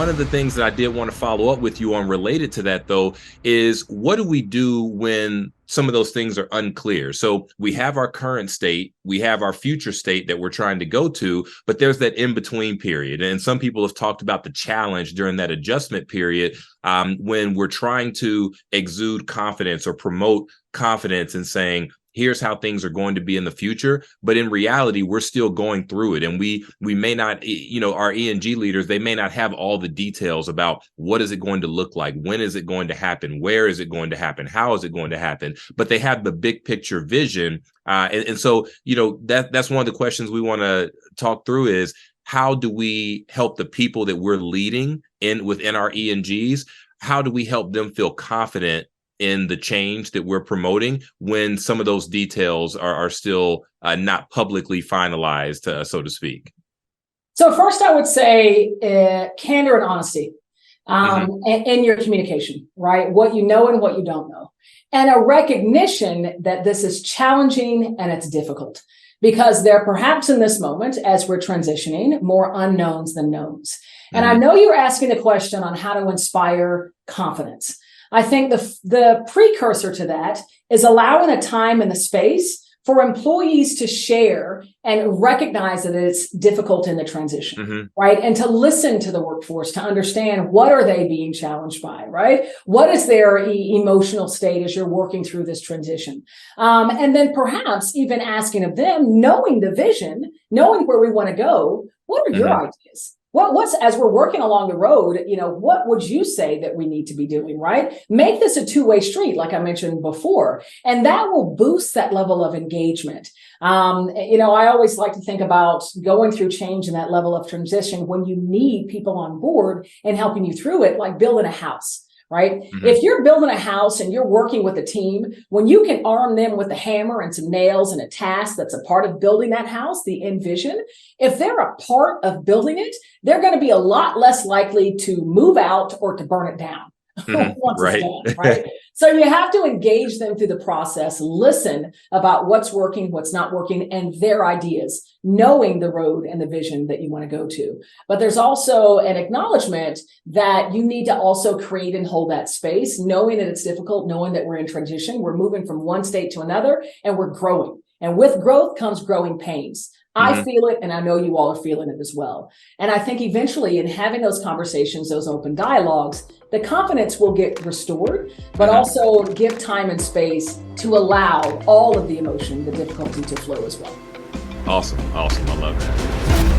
one of the things that I did want to follow up with you on related to that, though, is what do we do when some of those things are unclear? So we have our current state, we have our future state that we're trying to go to, but there's that in-between period. And some people have talked about the challenge during that adjustment period when we're trying to exude confidence or promote confidence and saying, here's how things are going to be in the future. But in reality, we're still going through it. And we may not, our E&G leaders, they may not have all the details about what is it going to look like? When is it going to happen? Where is it going to happen? How is it going to happen? But they have the big picture vision. And so, that's one of the questions we want to talk through is how do we help the people that we're leading within our E&Gs? How do we help them feel confident in the change that we're promoting when some of those details are still not publicly finalized, so to speak? So first, I would say candor and honesty in your communication, right? What you know and what you don't know. And a recognition that this is challenging and it's difficult because there perhaps in this moment, as we're transitioning, more unknowns than knowns. And I know you're asking the question on how to inspire confidence. I think the precursor to that is allowing a time and the space for employees to share and recognize that it's difficult in the transition, right? And to listen to the workforce to understand what are they being challenged by, right? What is their emotional state as you're working through this transition? And then perhaps even asking of them, knowing the vision, knowing where we want to go, what are your ideas? What's as we're working along the road, what would you say that we need to be doing, right? Make this a two-way street, like I mentioned before, and that will boost that level of engagement. I always like to think about going through change and that level of transition when you need people on board and helping you through it, like building a house. Right? If you're building a house and you're working with a team, when you can arm them with a hammer and some nails and a task that's a part of building that house, the end vision, if they're a part of building it, they're going to be a lot less likely to move out or to burn it down. Once it's done, right? So you have to engage them through the process, listen about what's working, what's not working, and their ideas, knowing the road and the vision that you want to go to. But there's also an acknowledgement that you need to also create and hold that space, knowing that it's difficult, knowing that we're in transition, we're moving from one state to another, and we're growing. And with growth comes growing pains. I feel it, and I know you all are feeling it as well. And I think eventually in having those conversations, those open dialogues, the confidence will get restored, but also give time and space to allow all of the emotion, the difficulty to flow as well. Awesome. I love that.